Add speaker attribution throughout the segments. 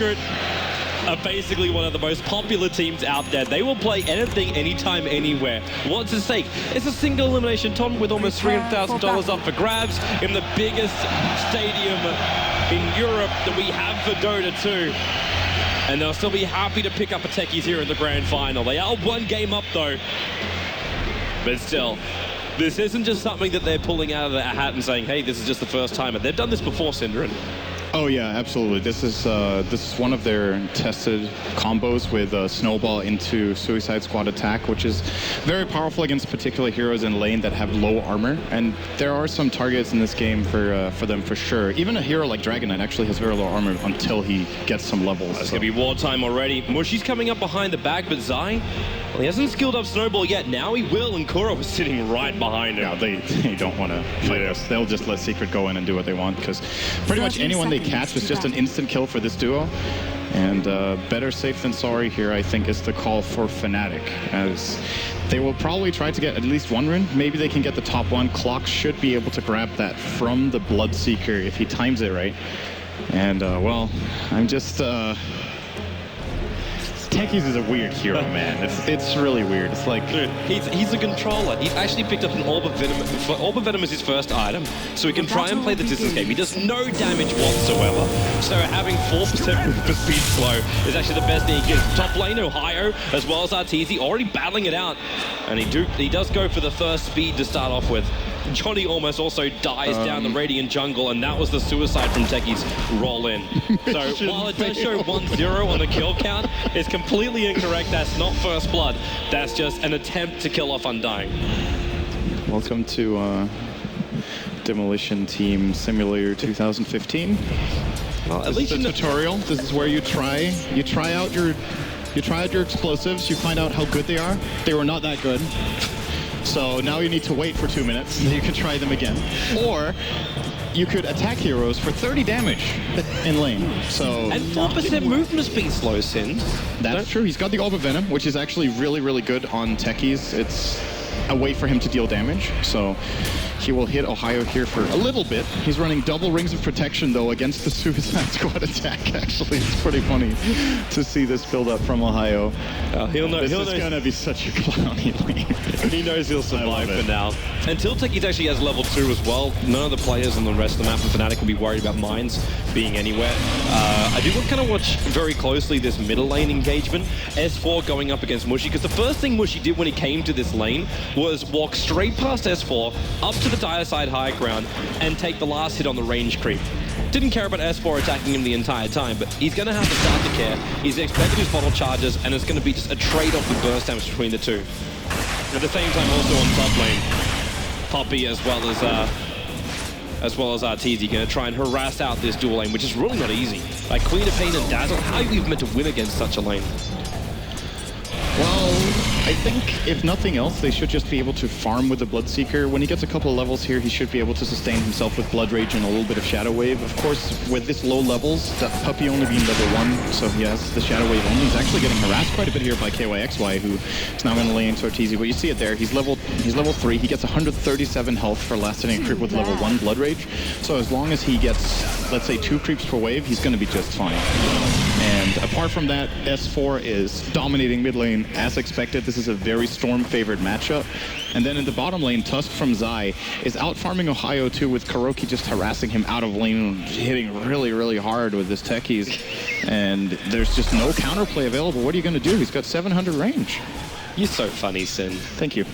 Speaker 1: Secret are basically one of the most popular teams out there. They will play anything, anytime, anywhere. What's at stake? It's a single elimination tournament with almost $300,000 up for grabs in the biggest stadium in Europe that we have for Dota 2. And they'll still be happy to pick up a techies here in the grand final. They are one game up though. But still, this isn't just something that they're pulling out of their hat and saying, hey, this is just the first time. And they've done this before, Synderen.
Speaker 2: Oh yeah, absolutely. This is one of their tested combos with Snowball into Suicide Squad attack, which is very powerful against particular heroes in lane that have low armor. And there are some targets in this game for them for sure. Even a hero like Dragon Knight actually has very low armor until he gets some levels.
Speaker 1: It's gonna be wartime already. Mushi's coming up behind the back, but Zai, well, he hasn't skilled up Snowball yet. Now he will, and Kuro is sitting right behind him.
Speaker 2: Yeah, they don't want to fight us. They'll just let Secret go in and do what they want, because pretty much anyone they catch is just an instant kill for this duo. And better safe than sorry here, I think, is the call for Fnatic, as they will probably try to get at least one rune. Maybe they can get the top one. Clock should be able to grab that from the Bloodseeker if he times it right. And, well, I'm just... Techies is a weird hero, man. It's really weird. It's like...
Speaker 1: Dude, he's a controller. He's actually picked up an Orb of Venom. Orb of Venom is his first item, so he can try and play the distance game. He does no damage whatsoever. So having 4% movement speed slow is actually the best thing he gets. Top lane, Ohio, as well as Arteezy, already battling it out. And he does go for the first speed to start off with. Johnny almost also dies down the Radiant jungle, and that was the suicide from Techies roll in. So while it does show 1-0 on the kill count, it's completely incorrect. That's not first blood. That's just an attempt to kill off Undying.
Speaker 2: Welcome to Demolition Team Simulator 2015.
Speaker 1: Well, at least
Speaker 2: the tutorial. This is where you try out your explosives. You find out how good they are. They were not that good. So now you need to wait for 2 minutes, and then you can try them again. Or you could attack heroes for 30 damage in lane. So
Speaker 1: and 4% movement speed slow, Sin.
Speaker 2: That's true. He's got the Orb of Venom, which is actually really, really good on techies. It's a way for him to deal damage. So he will hit Ohio here for a little bit. He's running double rings of protection, though, against the Suicide Squad attack, actually. It's pretty funny to see this build up from Ohio.
Speaker 1: He'll know.
Speaker 2: This is going to be such a clowny lane.
Speaker 1: He knows he'll survive for now. Until Techies actually has level 2 as well, none of the players on the rest of the map from Fnatic will be worried about mines being anywhere. I do kind of watch very closely this middle lane engagement. S4 going up against Mushy, because the first thing Mushy did when he came to this lane was walk straight past S4, up to the dire side high ground, and take the last hit on the range creep. Didn't care about S4 attacking him the entire time, but he's going to have to start to care. He's expecting his bottle charges, and it's going to be just a trade-off with burst damage between the two. At the same time, also on top lane, Poppy as well as Arteezy going to try and harass out this dual lane, which is really not easy. Like Queen of Pain and Dazzle, how are you even meant to win against such a lane?
Speaker 2: Well, I think if nothing else, they should just be able to farm with the Bloodseeker. When he gets a couple of levels here, he should be able to sustain himself with Blood Rage and a little bit of Shadow Wave. Of course, with this low levels, that Puppy only being level 1, so he has the Shadow Wave only. He's actually getting harassed quite a bit here by KYXY, who is now going to lay into Arteezy. But you see it there, he's level 3. He gets 137 health for last hitting a creep with level 1 Blood Rage. So as long as he gets, let's say, 2 creeps per wave, he's going to be just fine. And apart from that, S4 is dominating mid lane as expected. This is a very Storm-favored matchup. And then in the bottom lane, Tusk from Zai is out-farming Ohio too, with Kuroki just harassing him out of lane, hitting really, really hard with his techies. And there's just no counterplay available. What are you going to do? He's got 700 range.
Speaker 1: You're so funny, Sin.
Speaker 2: Thank you.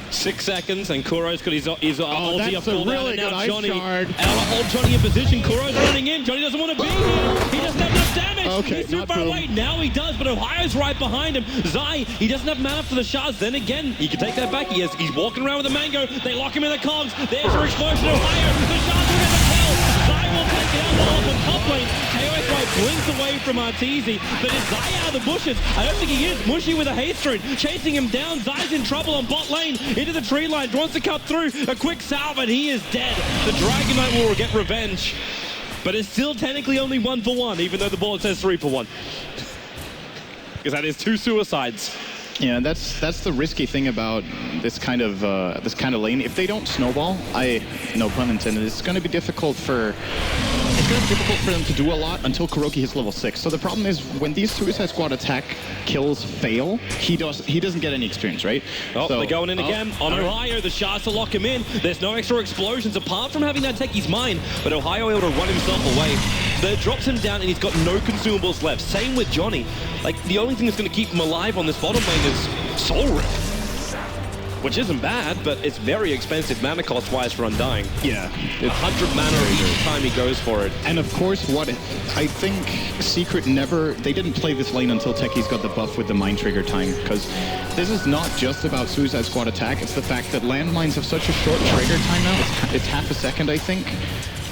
Speaker 1: 6 seconds, and Kuro's got his ulti up full down, and now Johnny
Speaker 2: shard.
Speaker 1: out to hold Johnny in position. Kuro's running in. Johnny doesn't want to be here. He doesn't have enough damage.
Speaker 2: Okay,
Speaker 1: he's too far away. Now he does, but Ohio's right behind him. Zai, he doesn't have mana for the shards. Then again, he can take that back. He's walking around with a mango. They lock him in the cogs. There's your explosion. Ohio, the shards will get the kill. Zai will take it out off on top lane. KOSY blinks away from Arteezy, but is Zai out of the bushes? I don't think he is. Mushy with a haste rune, chasing him down. Zai's in trouble on bot lane, into the tree line, wants to cut through. A quick salve, and he is dead. The Dragon Knight will get revenge, but it's still technically only 1 for 1, even though the board says 3 for 1. Because that is 2 suicides.
Speaker 2: Yeah, that's the risky thing about this kind of lane. If they don't snowball, no pun intended, it's going to be difficult for kind of difficult for them to do a lot until Kuroki hits level 6. So the problem is when these Suicide Squad attack kills fail, he doesn't get any experience, right?
Speaker 1: Oh,
Speaker 2: so,
Speaker 1: they're going in again. On Ohio, the shards to lock him in. There's no extra explosions apart from having that Techie's mine, but Ohio able to run himself away. That drops him down and he's got no consumables left. Same with Johnny. Like, the only thing that's going to keep him alive on this bottom lane is Soul Rip. Which isn't bad, but it's very expensive mana cost-wise for Undying.
Speaker 2: Yeah.
Speaker 1: It's 100 mana each time he goes for it.
Speaker 2: And of course, what I think Secret they didn't play this lane until Techies got the buff with the Mind Trigger time, because this is not just about Suicide Squad attack, it's the fact that landmines have such a short trigger time now. It's half a second, I think.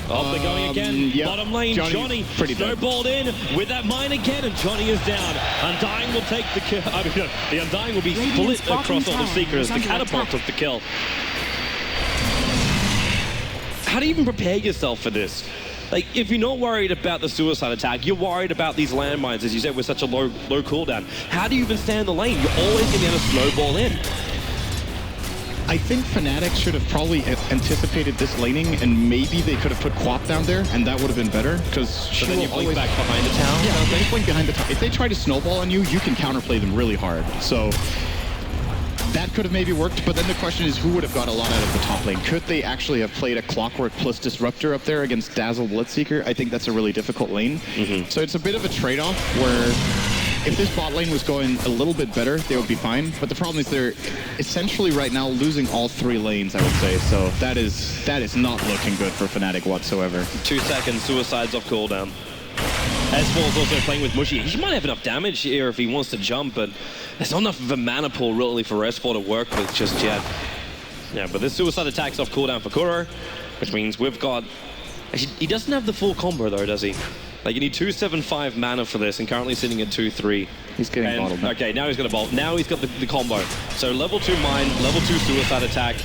Speaker 1: Oh, they're going again.
Speaker 2: Yeah.
Speaker 1: Bottom lane, Johnny snowballed in with that mine again, and Johnny is down. Undying will take the kill. I mean, the Undying will be split across all the Seekers. The Catapult took the kill. How do you even prepare yourself for this? Like, if you're not worried about the suicide attack, you're worried about these landmines, as you said, with such a low cooldown. How do you even stay in the lane? You're always going to be able to snowball in.
Speaker 2: I think Fnatic should have probably anticipated this laning, and maybe they could have put Quap down there, and that would have been better, because
Speaker 1: so then you blink back behind the town?
Speaker 2: Yeah, they blink behind the town. If they try to snowball on you, you can counterplay them really hard. So that could have maybe worked, but then the question is who would have got a lot out of the top lane? Could they actually have played a Clockwork plus Disruptor up there against Dazzle Bloodseeker? I think that's a really difficult lane. So it's a bit of a trade-off where if this bot lane was going a little bit better, they would be fine. But the problem is they're essentially right now losing all 3 lanes, I would say. So that is not looking good for Fnatic whatsoever.
Speaker 1: 2 seconds, Suicide's off cooldown. S4's also playing with Mushy. He might have enough damage here if he wants to jump, but there's not enough of a mana pool really for S4 to work with just yet. Yeah, but this Suicide attack's off cooldown for Kuro, which means we've got... Actually, he doesn't have the full combo though, does he? Like, you need 275 mana for this, and currently sitting at 2-3.
Speaker 2: He's getting bottled.
Speaker 1: Okay, now he's got a bolt. Now he's got the combo. So level 2 mine, level 2 suicide attack.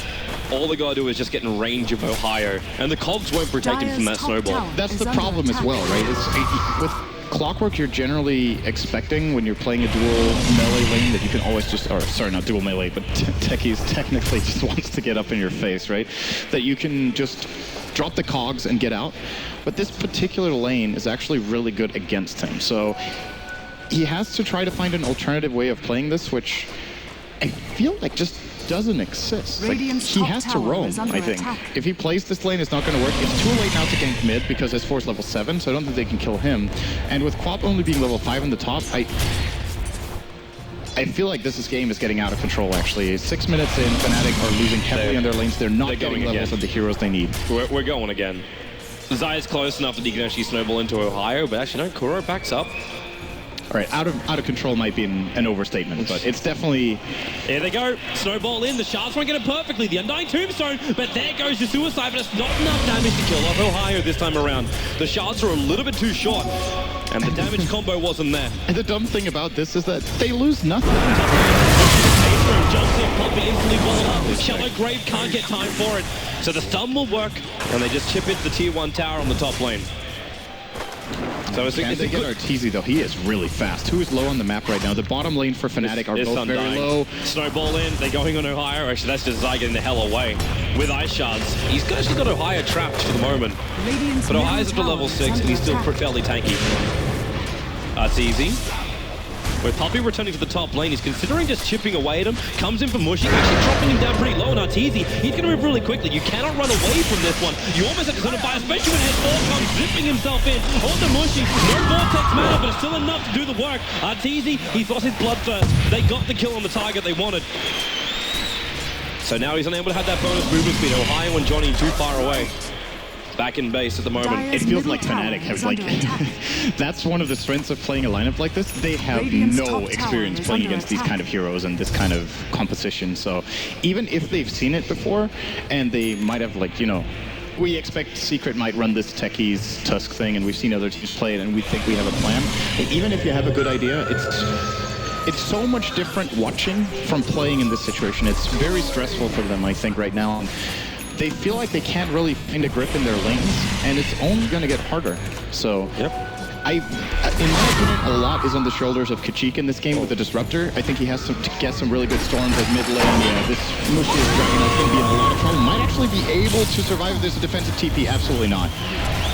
Speaker 1: All they gotta do is just get in range of Ohio, and the cogs won't protect him from that snowball.
Speaker 2: That's the problem as well, right? With Clockwork, you're generally expecting when you're playing a dual melee lane that you can always just, or sorry, not dual melee, but Techies technically just wants to get up in your face, right? That you can just drop the cogs and get out. But this particular lane is actually really good against him. So he has to try to find an alternative way of playing this, which I feel like just doesn't exist. Like, he has to roam, I think. If he plays this lane, it's not going to work. It's too late now to gank mid because S4 is level 7, so I don't think they can kill him. And with Quap only being level 5 in the top, I feel like this game is getting out of control, actually. 6 minutes in, Fnatic are losing heavily on their lanes. They're not getting levels of the heroes they need.
Speaker 1: We're going again. Zai's close enough that he can actually snowball into Ohio, but actually no, Kuro backs up.
Speaker 2: All right, out of control might be an overstatement, but it's definitely...
Speaker 1: Here they go, snowball in, the shards won't get it perfectly, the Undying Tombstone, but there goes the Suicide, but it's not enough damage to kill off Ohio this time around. The shards are a little bit too short, and the damage combo wasn't there.
Speaker 2: And the dumb thing about this is that they lose nothing.
Speaker 1: Jumps in, Poppy instantly balled up. Shallow Grave can't get time for it. So the stun will work, and they just chip into the tier 1 tower on the top lane. So it's
Speaker 2: they get Arteezy though? He is really fast. Who is low on the map right now? The bottom lane for Fnatic are both very low.
Speaker 1: Snowball in, they're going on Ohio. Actually, that's just Zai getting the hell away with Ice Shards. He's actually got Ohio trapped for the moment. But Ohio's up to level 6, and he's still fairly tanky. Arteezy. With Poppy returning to the top lane, he's considering just chipping away at him. Comes in for Mushy, actually dropping him down pretty low. And Arteezy, he's going to move really quickly. You cannot run away from this one. You almost have to sort of buy, especially when S4 comes zipping himself in. On the Mushy, no Vortex mana, but it's still enough to do the work. Arteezy, he's lost his Bloodthirst. They got the kill on the target they wanted. So now he's unable to have that bonus movement speed. Ohio and Johnny too far away. Back in base at the moment.
Speaker 2: It feels like Fnatic have like... That's one of the strengths of playing a lineup like this. They have no experience playing against these kind of heroes and this kind of composition. So even if they've seen it before, and they might have like, you know, we expect Secret might run this Techies Tusk thing, and we've seen other teams play it, and we think we have a plan. But even if you have a good idea, it's so much different watching from playing in this situation. It's very stressful for them, I think, right now. They feel like they can't really find a grip in their lanes, and it's only going to get harder. So, in my opinion, a lot is on the shoulders of Kachik in this game with the Disruptor. I think he has to get some really good storms at mid lane. Yeah, this Mushi's Dragon is going to be in a lot of trouble. Might actually be able to survive if there's a defensive TP. Absolutely not.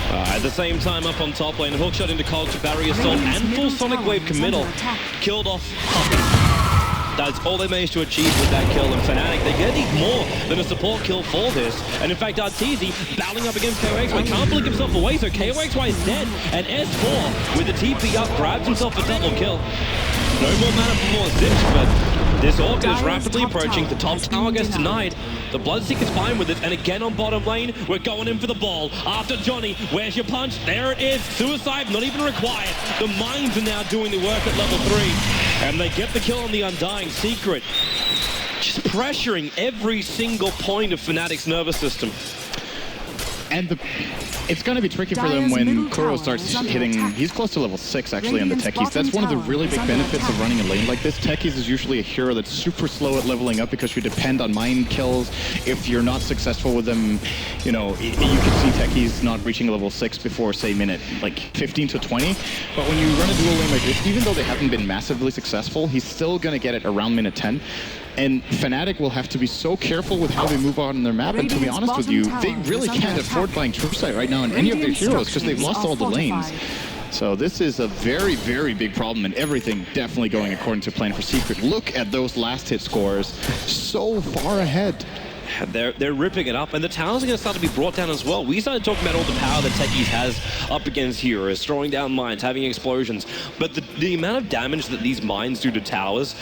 Speaker 1: At the same time, up on top lane, hookshot into Cog to barrier assault and full Sonic Wave committal. Killed off Puppey. That's all they managed to achieve with that kill. And Fnatic, they're going to need more than a support kill for this. And in fact, Arteezy battling up against KOXY can't blink himself away, so KOXY is dead. And S4, with the TP up, grabs himself a double kill. No more mana for more Zips, but this Orchid is rapidly approaching. The top tower gets denied. The Bloodseeker's fine with it, and again on bottom lane, we're going in for the ball. After Johnny, where's your punch? There it is. Suicide not even required. The mines are now doing the work at level 3. And they get the kill on the Undying Secret. Just pressuring every single point of Fnatic's nervous system.
Speaker 2: And it's going to be tricky for them when Kuro starts hitting. He's close to level 6 actually on the techies. That's one of the really big benefits of running a lane like this. Techies is usually a hero that's super slow at leveling up because you depend on mine kills. If you're not successful with them, you know, you can see techies not reaching level 6 before, say, minute like 15 to 20. But when you run a dual lane like this, even though they haven't been massively successful, he's still going to get it around minute 10. And Fnatic will have to be so careful with how they move on their map. And to be honest with you, they really can't afford buying True Sight right now on any of their heroes because they've lost all the lanes. So this is a very, very big problem, and everything definitely going according to plan for Secret. Look at those last hit scores, so far ahead.
Speaker 1: They're ripping it up, and the towers are going to start to be brought down as well. We started talking about all the power that techies has up against heroes, throwing down mines, having explosions. But the amount of damage that these mines do to towers,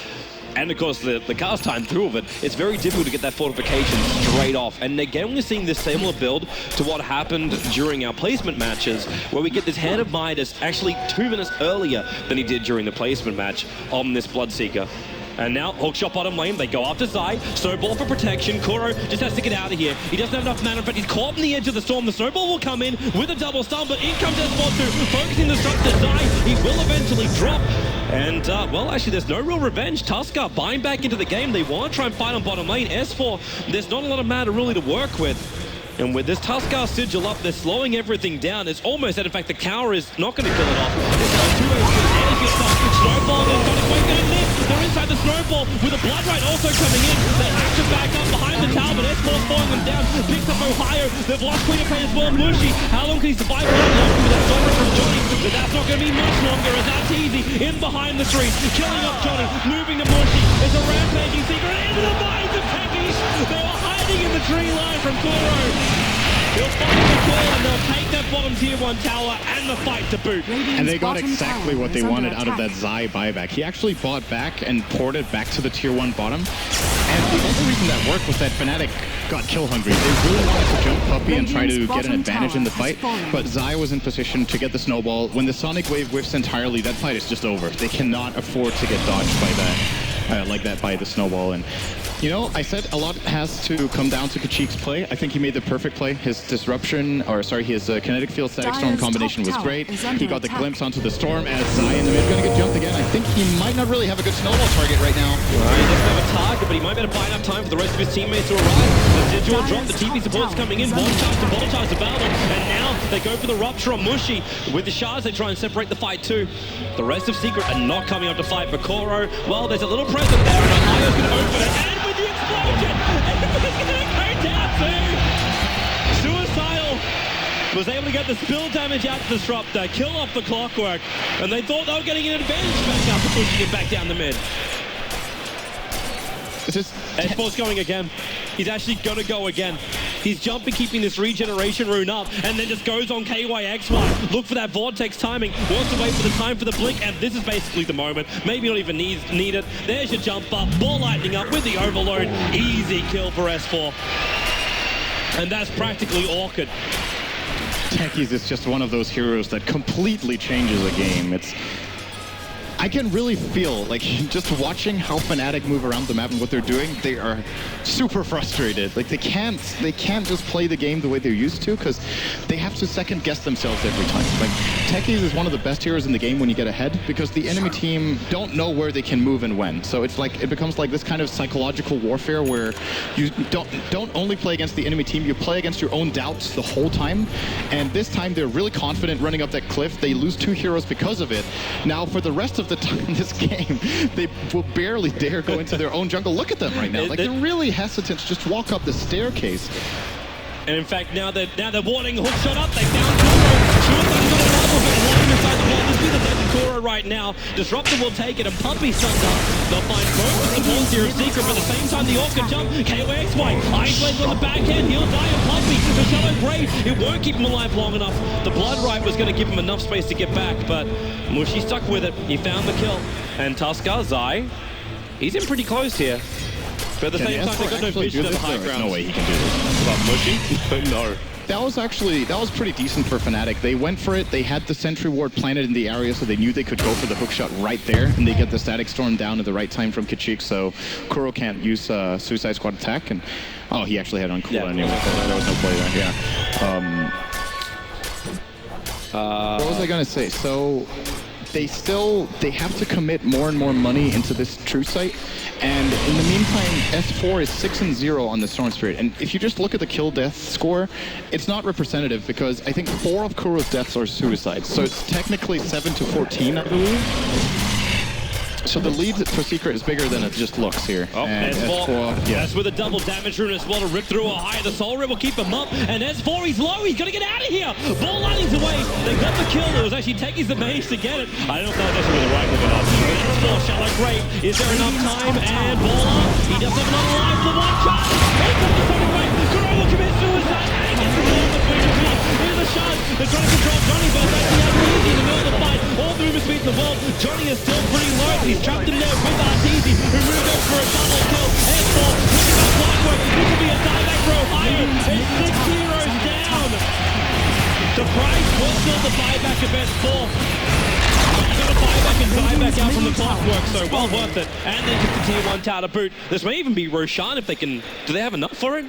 Speaker 1: and of course the cast time through of it, it's very difficult to get that fortification straight off. And again, we're seeing this similar build to what happened during our placement matches, where we get this Hand of Midas actually 2 minutes earlier than he did during the placement match on this Bloodseeker. And now, hookshot bottom lane, they go after Zai. Snowball for protection. Kuro just has to get out of here. He doesn't have enough mana, but he's caught in the edge of the storm. The snowball will come in with a double stun, but in comes S4-2, focusing the stun to Zai. He will eventually drop. And, well, actually, there's no real revenge. Tusker buying back into the game. They want to try and fight on bottom lane. S4, there's not a lot of mana really to work with. And with this Tusker sigil up, they're slowing everything down. It's almost that, in fact, the cower is not going to kill it off. It's got 2 energy stuff. Snowball, they've got a quick and live. They're inside the snowball with a blood right also coming in. They have to back up behind the tower, but S4's falling them down. Picks up Ohio. They've lost Queen of Pain as well. Mushi, how long can he survive with that Dora from Johnny? But that's not going to be much longer as Arteezy in behind the trees, killing off Johnny, moving to Mushi. It's a rampaging Secret into the mines of techies. They were hiding in the tree line from Kuro. He'll find the kill, and they'll take that bottom tier 1 tower and the fight to boot.
Speaker 2: And they got exactly what they wanted out of that Zai buyback. He actually bought back and ported back to the tier 1 bottom. And the only reason that worked was that Fnatic got kill hungry. They really wanted to jump Puppey and try to get an advantage in the fight, but Zai was in position to get the snowball. When the Sonic Wave whiffs entirely, that fight is just over. They cannot afford to get dodged by that, like that by the snowball. And you know, I said a lot has to come down to Kachik's play. I think he made the perfect play. His disruption, or sorry, his kinetic field static storm combination was great. He got the glimpse onto the storm as Zai in the mid going to get jumped again. I think he might not really have a good snowball target right now.
Speaker 1: He doesn't have a target, but he might be able to buy enough time for the rest of his teammates to arrive. The digital drop, the TP support's coming in, volatilize the battle, and now they go for the rupture on Mushi. With the shards, they try and separate the fight too. The rest of Secret are not coming up to fight for Kuro. Well, there's a little present there, and Ohio's going to open it, and with the explosion, everybody's going to go down too. Suicidal was able to get the spill damage out to Disruptor, kill off the Clockwork, and they thought they were getting an advantage back after pushing it back down the mid. S4's going again. He's actually going to go again. He's jumping, keeping this regeneration rune up, and then just goes on KYXY. Look for that vortex timing. Wants to wait for the time for the blink, and this is basically the moment. Maybe not even need it. There's your jump up. Ball lightning up with the overload. Easy kill for S4. And that's practically Orchid.
Speaker 2: Techies is just one of those heroes that completely changes a game. I can really feel, like, just watching how Fnatic move around the map and what they're doing, they are super frustrated. Like, they can't just play the game the way they're used to, because they have to second guess themselves every time. Like, Techies is one of the best heroes in the game when you get ahead, because the enemy team don't know where they can move and when. So it's like, it becomes like this kind of psychological warfare where you don't only play against the enemy team, you play against your own doubts the whole time. And this time they're really confident running up that cliff. They lose 2 heroes because of it. Now, for the rest of the time in this game, they will barely dare go into their own jungle. Look at them right now. Like, they're really hesitant to just walk up the staircase.
Speaker 1: And in fact, now they're warning hookshot up. They found Kuro. Suicide's got a level, but one inside the wall. This is the second Kuro right now. Disruptor will take it, and Puppy sunned up. They'll find both the supports here of Secret, but at the same time, the Orc can jump. KOXY, isolated on the backhand. He'll die, and Puppy, the Shallow Grave, it won't keep him alive long enough. The Blood Right was going to give him enough space to get back, but Mushy stuck with it. He found the kill. And Tusker, Zai, he's in pretty close here. But at the same time, they got no vision of the high ground.
Speaker 2: No way he can do this.
Speaker 1: What, Mushy? No.
Speaker 2: That was pretty decent for Fnatic. They went for it. They had the Sentry Ward planted in the area, so they knew they could go for the hookshot right there, and they get the Static Storm down at the right time from Kachik, so Kuro can't use Suicide Squad attack, and oh, he actually had on cooldown anyway, so there was no play there, yeah. What was I gonna say? So they have to commit more and more money into this True Sight. And in the meantime, S4 is 6-0 on the Storm Spirit. And if you just look at the kill death score, it's not representative because I think 4 of Kuro's deaths are suicides. So it's technically 7-14, I believe. So the lead for Secret is bigger than it just looks here.
Speaker 1: Oh, and S4, yes, with a double damage rune as well to rip through a high. The Soul Rip will keep him up, and S4, he's low, he's gonna get out of here! Ball lining's away, they got the kill, it was actually Techies that managed to get it. I don't know if that's really the right move or not. S4, Shallow Grave, is there enough time? And Baller, he does have another life for one shot! He comes the second way, Kuro will commit suicide, and he gets the ball between the feet. Here's the shot, they're trying to control Johnny, but it's actually Arteezy in the middle of the fight. All the movement speed in the world, Johnny is still pretty low, but he's trapped in there with Arteezy, who moved up for a double kill. S4, looking at Blackwork, this will be a dieback row higher. It's 6 heroes down. The price was still the buyback of S4. You got a buyback and dieback out from the Clockwork, so well worth it. And then just the tier 1 tower to boot. This may even be Roshan if they can. Do they have enough for it?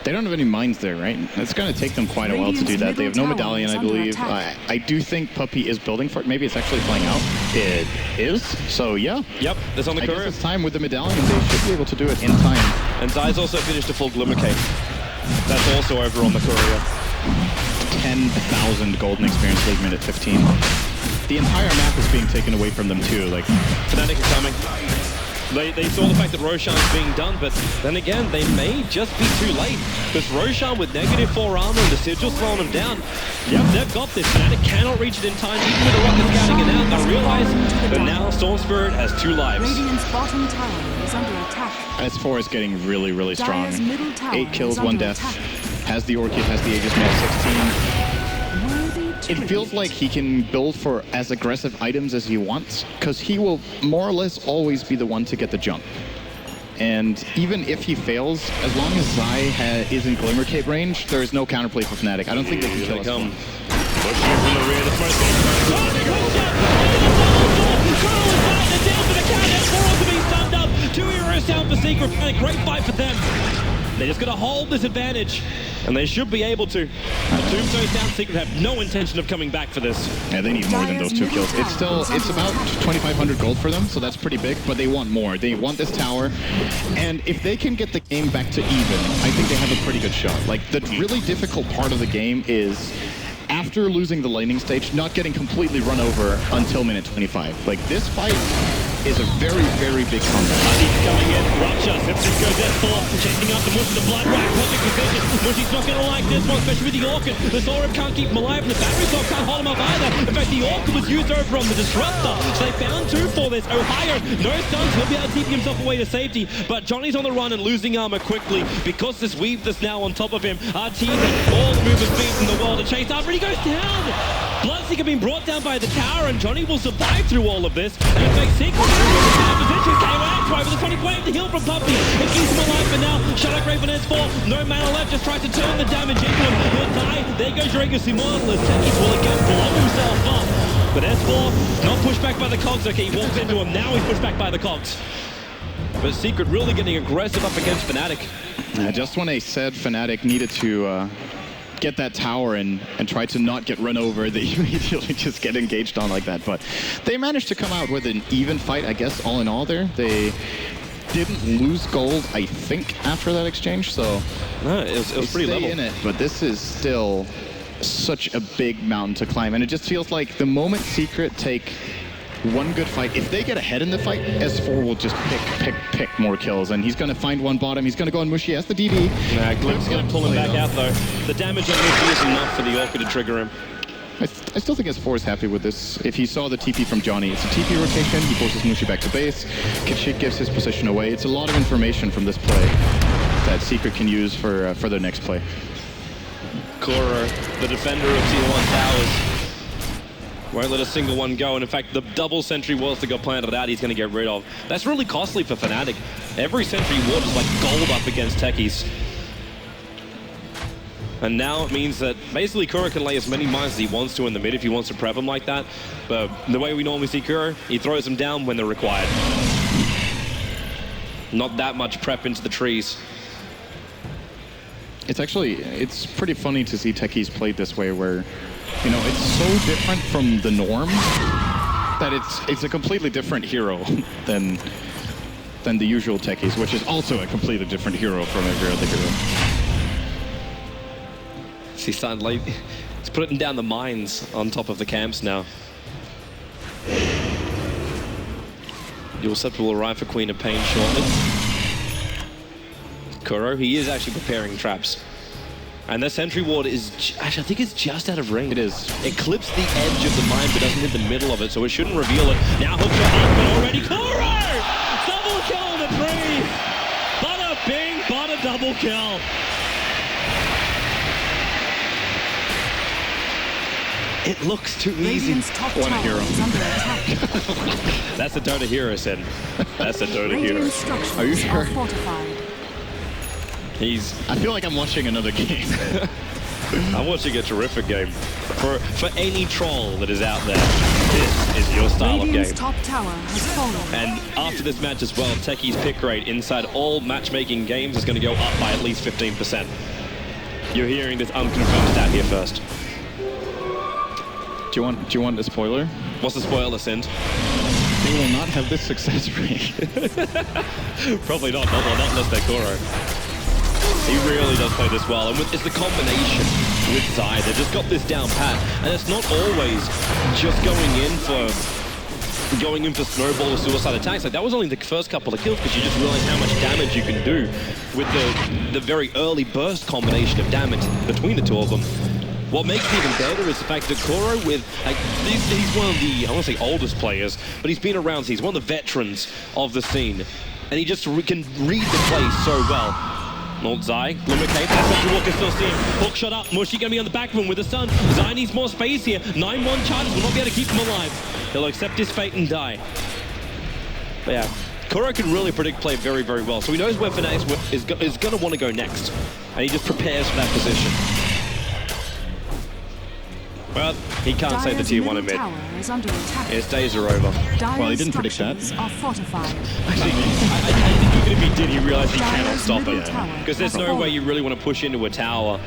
Speaker 2: They don't have any mines there, right? It's going to take them quite a while to do that. They have no medallion, I believe. I do think Puppy is building for it. Maybe it's actually flying out. It is. So, yeah.
Speaker 1: Yep, that's on the courier.
Speaker 2: I guess it's time with the medallion. They should be able to do it in time.
Speaker 1: And Zai's also finished a full Glimmer Cape. That's also over on the courier.
Speaker 2: 10,000 golden experience league minute 15. The entire map is being taken away from them, too. Like,
Speaker 1: Fnatic is coming. They saw the fact that Roshan's being done, but then again, they may just be too late. Because Roshan with -4 armor and the sigil slowing him down, yep, they've got this. Fnatic cannot reach it in time, even with the rocket scouting it out. They realize that now Storm Spirit has 2 lives.
Speaker 3: Radiant's bottom tower is under attack.
Speaker 2: S4 is getting really, really strong.
Speaker 3: 8
Speaker 2: kills, 1 death. Has the Orchid, has the Aegis Mail 16. It feels like he can build for as aggressive items as he wants, because he will more or less always be the one to get the jump. And even if he fails, as long as Zai is in Glimmer Cape range, there is no counterplay for Fnatic. I don't think they can kill us.
Speaker 1: Pushing from the rear, the first one. 2 heroes down for Secret. A great fight for them. They just got to hold this advantage, and they should be able to. The Tombstone's down. Secret have no intention of coming back for this.
Speaker 2: Yeah, they need more than those 2 kills. It's about 2,500 gold for them, so that's pretty big, but they want more. They want this tower, and if they can get the game back to even, I think they have a pretty good shot. Like, the really difficult part of the game is after losing the laning stage, not getting completely run over until minute 25. Like, this fight is a very, very big comeback.
Speaker 1: He's coming in. Rupture. Simpson goes S4. Chasing up the Mush with the Blood Right. Perfect position. Mushy's not going to like this one, especially with the Orchid. The Soul Rip can't keep him alive, and the Battery Sword can't hold him up either. In fact, the Orchid was used over on the Disruptor. So they found 2 for this. Ohio, no stuns. He'll be able to keep himself away to safety. But Johnny's on the run and losing armor quickly because this weave that's now on top of him. Arteezy, all the movement speeds in the world to chase after. He goes down. Bloodseeker being brought down by the tower, and Johnny will survive through all of this. And in fact, Secret position. KOXY with a 20 wave, the heal from Puppy. It keeps him alive for now. Shadow Grave on S4. No mana left, just tries to turn the damage into him. He'll die. There goes Regus Immortal as Techies will again blow himself up. But S4 not pushed back by the cogs. Okay, he walks into him. Now he's pushed back by the cogs. But Secret really getting aggressive up against Fnatic.
Speaker 2: Just when I said Fnatic needed to get that tower and try to not get run over, they immediately just get engaged on like that. But they managed to come out with an even fight, I guess, all in all there. They didn't lose gold, I think, after that exchange, so
Speaker 1: no, it was pretty level.
Speaker 2: In it, but this is still such a big mountain to climb, and it just feels like the moment Secret take one good fight, if they get ahead in the fight, S4 will just pick more kills, and he's going to find one bottom. He's going to go on Mushy. Has the DD.
Speaker 1: Nah, Glimp's going to pull him back out, though. The damage on Mushy is enough for the Orchid to trigger him.
Speaker 2: I still think S4 is happy with this. If he saw the TP from Johnny, it's a TP rotation. He forces Mushi back to base. Kashik gives his position away. It's a lot of information from this play that Secret can use for their next play.
Speaker 1: Kuro, the defender of Tier 1 towers, won't let a single one go. And in fact, the double sentry walls that got planted out, he's going to get rid of. That's really costly for Fnatic. Every sentry ward is like gold up against techies. And now it means that basically Kuro can lay as many mines as he wants to in the mid if he wants to prep them like that. But the way we normally see Kuro, he throws them down when they're required. Not that much prep into the trees.
Speaker 2: It's pretty funny to see techies played this way where, you know, it's so different from the norm that it's a completely different hero than the usual techies, which is also a completely different hero from every other hero.
Speaker 1: He's starting late. He's putting down the mines on top of the camps now. Dual Scepter will arrive for Queen of Pain shortly. Kuro, he is actually preparing traps. And the sentry ward is, actually I think it's just out of range.
Speaker 2: It is.
Speaker 1: It clips the edge of the mine but doesn't hit the middle of it, so it shouldn't reveal it. Now hook shot up, but already Kuro! Double kill on the tree! Bada bing, bada double kill. It looks too easy.
Speaker 2: One hero.
Speaker 1: That's a Dota hero, Sid. That's a Dota hero.
Speaker 2: Are you sure? I feel like I'm watching another game.
Speaker 1: I'm watching a terrific game. For any troll that is out there, this is your style of game.
Speaker 3: Top tower has fallen.
Speaker 1: And after this match as well, Techie's pick rate inside all matchmaking games is going to go up by at least 15%. You're hearing this unconfirmed stat here first.
Speaker 2: Do you want a spoiler?
Speaker 1: What's the spoiler, Sind?
Speaker 2: They will not have this success rate.
Speaker 1: Probably not unless they're Kuro. He really does play this well, and it's the combination with Zai. They've just got this down pat, and it's not always just going in for snowball or suicide attacks. Like that was only the first couple of kills because you just realize how much damage you can do with the very early burst combination of damage between the two of them. What makes it even better is the fact that Kuro, he's one of the, I want to say oldest players, but he's been around, so he's one of the veterans of the scene. And he just can read the play so well. Old Zai, Limit Cave, Sentry Walker still seeing. Hook shot up, Mushi gonna be on the back of him with the stun. Zai needs more space here. 9-1 charges will not be able to keep him alive. He'll accept his fate and die. But yeah, Kuro can really predict play very, very well. So he knows where Fnatic is gonna want to go next. And he just prepares for that position. Well, he can't save the Tier 1 in mid. His days are over.
Speaker 2: Well, he didn't predict that.
Speaker 3: Actually,
Speaker 1: I think even if he did, he realized he cannot stop it. Because there's no way you really want to push into a tower,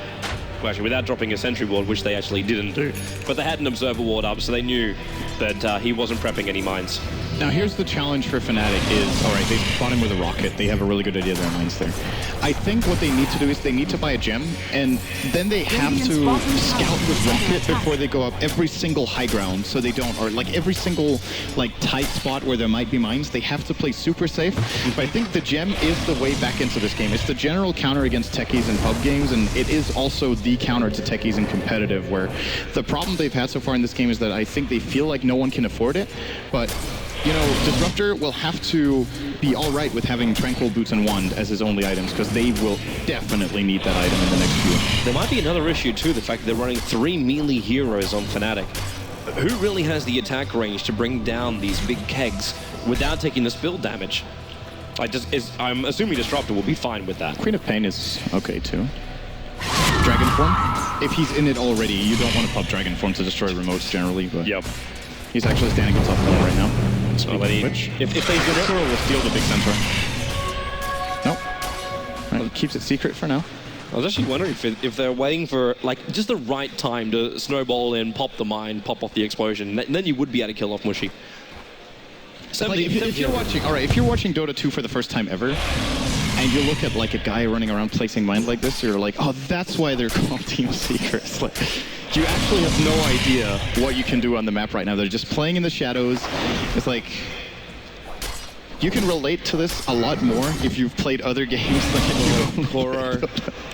Speaker 1: well, actually, without dropping a sentry ward, which they actually didn't do. But they had an observer ward up, so they knew that he wasn't prepping any mines.
Speaker 2: Now, here's the challenge for Fnatic is, all right, they bought him with a rocket. They have a really good idea of their mines there. I think what they need to do is they need to buy a gem, and then they have to scout with rocket before they go up every single high ground, so they don't, or like every single like tight spot where there might be mines, they have to play super safe. But I think the gem is the way back into this game. It's the general counter against techies in pub games, and it is also the counter to techies in competitive, where the problem they've had so far in this game is that I think they feel like no one can afford it, but you know, Disruptor will have to be all right with having Tranquil, Boots, and Wand as his only items, because they will definitely need that item in the next few.
Speaker 1: There might be another issue too, the fact that they're running 3 melee heroes on Fnatic. Who really has the attack range to bring down these big kegs without taking the spill damage? I'm assuming Disruptor will be fine with that.
Speaker 2: Queen of Pain is okay too. Dragon Form? If he's in it already, you don't want to pop Dragon Form to destroy remotes generally, but
Speaker 1: yep.
Speaker 2: He's actually standing on top of one right now.
Speaker 1: If they do
Speaker 2: Kuro will steal the big center. Nope. Right, keeps it secret for now.
Speaker 1: I was actually wondering if they're waiting for like just the right time to snowball in, pop the mine, pop off the explosion, and then you would be able to kill off Mushi.
Speaker 2: Like if you're watching, all right, if you're watching Dota 2 for the first time ever, and you look at like a guy running around placing mine like this, you're like, oh, that's why they're called Team Seekers. Like, you actually have no idea what you can do on the map right now. They're just playing in the shadows. It's like, you can relate to this a lot more if you've played other games.
Speaker 1: Kuro,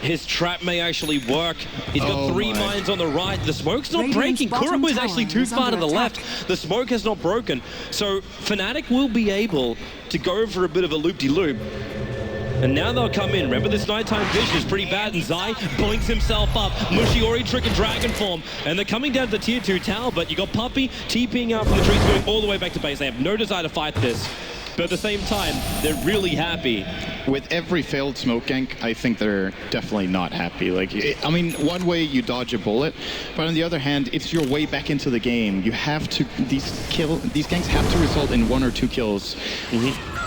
Speaker 1: his trap may actually work. He's got 3 mines on the right. The smoke's not breaking. Kuro is actually too far to the left. The smoke has not broken. So Fnatic will be able to go for a bit of a loop-de-loop. And now they'll come in. Remember, this nighttime vision is pretty bad, and Zai blinks himself up. Mushiori tricking Dragon Form, and they're coming down to the tier 2 tower, but you got Puppey TPing out from the trees, going all the way back to base. They have no desire to fight this, but at the same time, they're really happy.
Speaker 2: With every failed smoke gank, I think they're definitely not happy. Like, I mean, one way you dodge a bullet, but on the other hand, it's your way back into the game. You have to, these ganks have to result in 1 or 2 kills.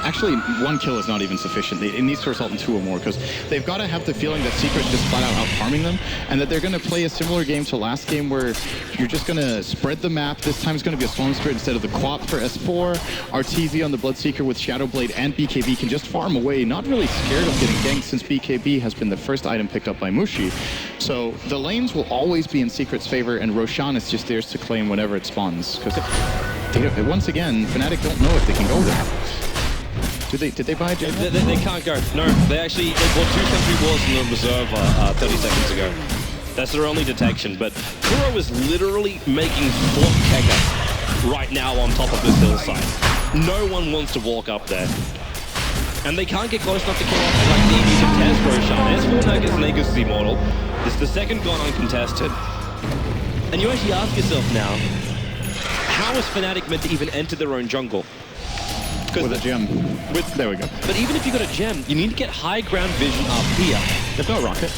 Speaker 2: Actually, 1 kill is not even sufficient. It needs to result in 2 or more, because they've got to have the feeling that Secret's just flat out farming them, and that they're going to play a similar game to last game where you're just going to spread the map. This time it's going to be a Swarm Spirit instead of the Quap for S4. Arteezy on the Bloodseeker with Shadowblade and BKB can just farm away, not really scared of getting ganked since BKB has been the first item picked up by Mushi. So the lanes will always be in Secret's favor, and Roshan is just theirs to claim whenever it spawns. Because once again, Fnatic don't know if they can go there. Did they buy a gem?
Speaker 1: They can't go. No, they bought 2 sentry walls in the reserve 30 seconds ago. That's their only detection, but Kuro is literally making Fort Kega right now on top of this hillside. No one wants to walk up there. And they can't get close enough to kill off like the contest Roshan. S4 now gets Negus Immortal. This is the second gone uncontested. And you actually ask yourself now, how is Fnatic meant to even enter their own jungle?
Speaker 2: With a gem. There we go.
Speaker 1: But even if you got a gem, you need to get high ground vision up here.
Speaker 2: They've got rocket.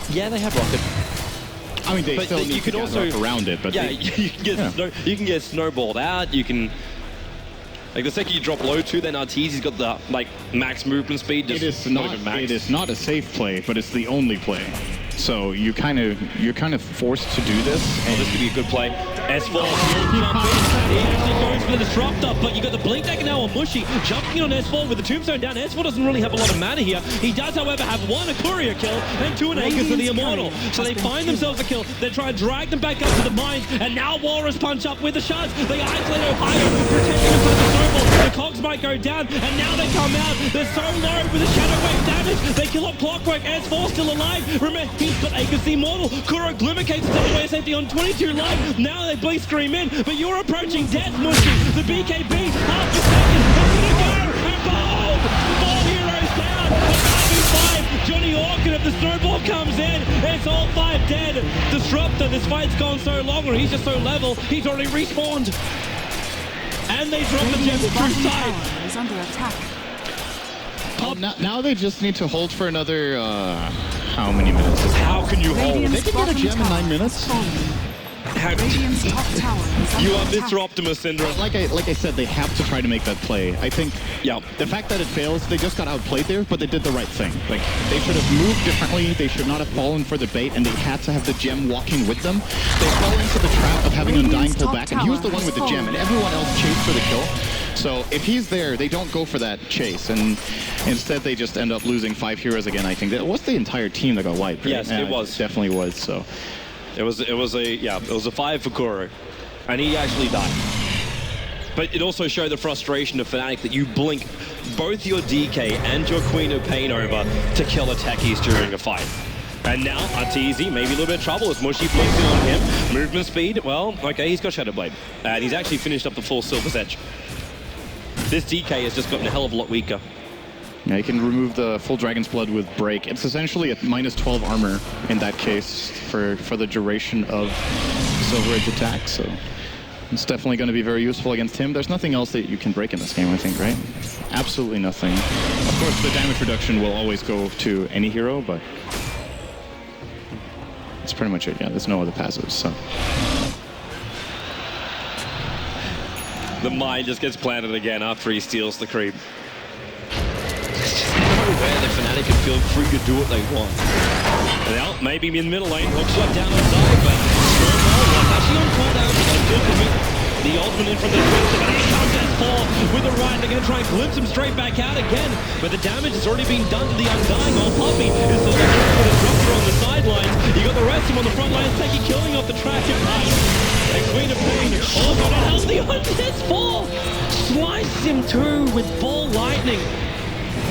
Speaker 1: Yeah, they have rocket.
Speaker 2: I mean, they still need to also get around it, but
Speaker 1: yeah, you can get snowballed out. You can, like, the second you drop low too, then Arteezy's got the max movement speed.
Speaker 2: It is not a safe play, but it's the only play. So you're kind of forced to do this.
Speaker 1: And this could be a good play. S4 jump in. He actually goes for the disruptor, but you got the blink dagger now on Mushi jumping on S4 with the tombstone down. S4 doesn't really have a lot of mana here. He does, however, have 1 a courier kill and 2 an Aegis for the Immortal. So they find themselves a kill. They try and drag them back up to the mines, and now Walrus punch up with the shards. They isolate Ohio, protecting them from the snowball. The cogs might go down, and now they come out. They're so low with the shadow wave damage. They kill up Clockwork. S4 still alive. Remember, he's got Aegis Immortal. Kuro Glimmercake's still away safety on 22 life. Now they blink scream in, but you're approaching death, Mushi. The BKB, half a second, it's gonna go, and boom! 4 heroes down, the 5v5, Johnny Orkin, if the snowball comes in, it's all 5 dead. Disruptor, this fight's gone so long, or he's just so level, he's already respawned. And they drop the gem to true side.
Speaker 3: Is under attack.
Speaker 2: Now they just need to hold for another, how many minutes?
Speaker 1: How can you hold?
Speaker 2: They can get a gem in 9 minutes.
Speaker 3: Radiant's top tower is under
Speaker 1: You are
Speaker 3: attack.
Speaker 1: Mr. Optimus syndrome.
Speaker 2: Like I said, they have to try to make that play. I think the fact that it fails, they just got outplayed there, but they did the right thing. Like, they should have moved differently, they should not have fallen for the bait, and they had to have the gem walking with them. They fell into the trap of having Undying pull back, and he was the one with the gem, and everyone else chased for the kill. So if he's there, they don't go for that chase, and instead they just end up losing 5 heroes again, I think. That was the entire team that got wiped, right?
Speaker 1: Yes, it was.
Speaker 2: It definitely was, so.
Speaker 1: It was a 5 for Kuro, and he actually died. But it also showed the frustration of Fnatic that you blink both your DK and your Queen of Pain over to kill a techies during a fight. And now Arteezy, maybe a little bit of trouble as Mushi blinks in on him. Movement speed, well, okay, he's got Shadowblade. And he's actually finished up the full Silver's Edge. This DK has just gotten a hell of a lot weaker.
Speaker 2: Yeah, you can remove the full Dragon's Blood with Break. It's essentially a -12 armor in that case for the duration of Silver Edge attack, so it's definitely going to be very useful against him. There's nothing else that you can break in this game, I think, right? Absolutely nothing. Of course, the damage reduction will always go to any hero, but that's pretty much it. Yeah, there's no other passives, so.
Speaker 1: The mine just gets planted again after he steals the creep. Where the Fnatic can feel free to do what they want. Now, maybe in middle lane, hook shot down on side, but actually on cooldown, still commit the ultimate in from the Twister, but here comes S4 with the right. They're going to try and glimpse him straight back out again, but the damage has already been done to the Undying. Old Puppey is still going to put a disruptor on the sidelines. You got the rest of him on the front lines, taking killing off the track. And Queen of Pain also not healthy on S4. slices him too with ball lightning.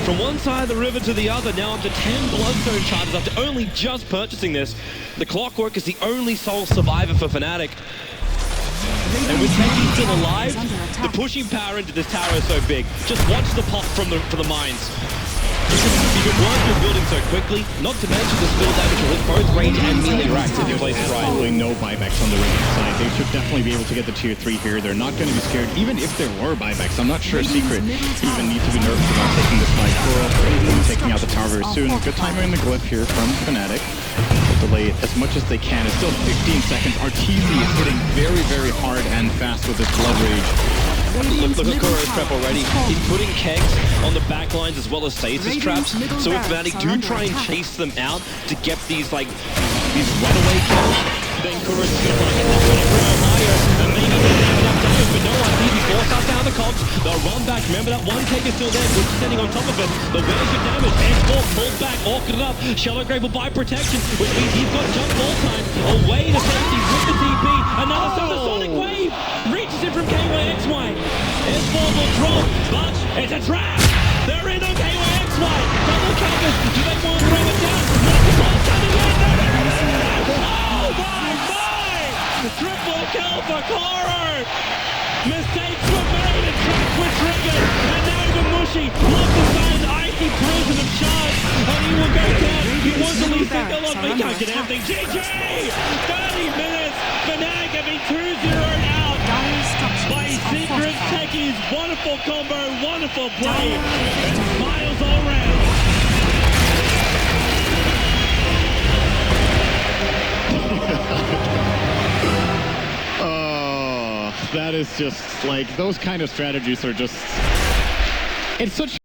Speaker 1: From one side of the river to the other, now up to 10 Bloodstone charges after only just purchasing this. The Clockwork is the only sole survivor for Fnatic. And with Techies still alive, the pushing power into this tower is so big. Just watch the pop from the mines. If it works with building so quickly, not to mention the spill damage will hit both range and melee racks if you place it right.
Speaker 2: No buybacks on the Radiant side. They should definitely be able to get the tier 3 here. They're not going to be scared, even if there were buybacks. I'm not sure Secret even need to be nervous about taking this fight. Taking out the tower very soon. Good timing in the glyph here from Fnatic. They'll delay it as much as they can. It's still 15 seconds. Arteezy is hitting very, very hard and fast with this Blood Rage.
Speaker 1: Look at Kuro's prep already. He's putting kegs on the back lines as well as stasis traps. So if Fnatic do try and chase them out to get these runaway kills, then Kuro's is going to want to get that one higher and maybe not have enough damage, but no, Arteezy forced us down the cogs. They'll run back. Remember that one keg is still there, which is standing on top of it. But where's your damage? S4 pulled back, orchid up. Shallowgrave will buy protection, which means he's got jump ball time away to safety with the TP. Another Sonic Wave reaches it from KYXY. S4 will drop, but it's a trap. They're in on KYXY. Double covers. Do they want to bring it down? Multiple coming in. Oh my! Triple kill for Koro. Mistakes were made and traps were triggered. And now even Mushy looks inside the icy prison of charge. And he will go down. He wants to leave single on, but he can't get anything. GG! 30 minutes. Fnatic have been 2-0 out by Secret Techies. Wonderful combo, wonderful play, and smiles all round.
Speaker 2: Oh, that is just like, those kind of strategies are just, it's such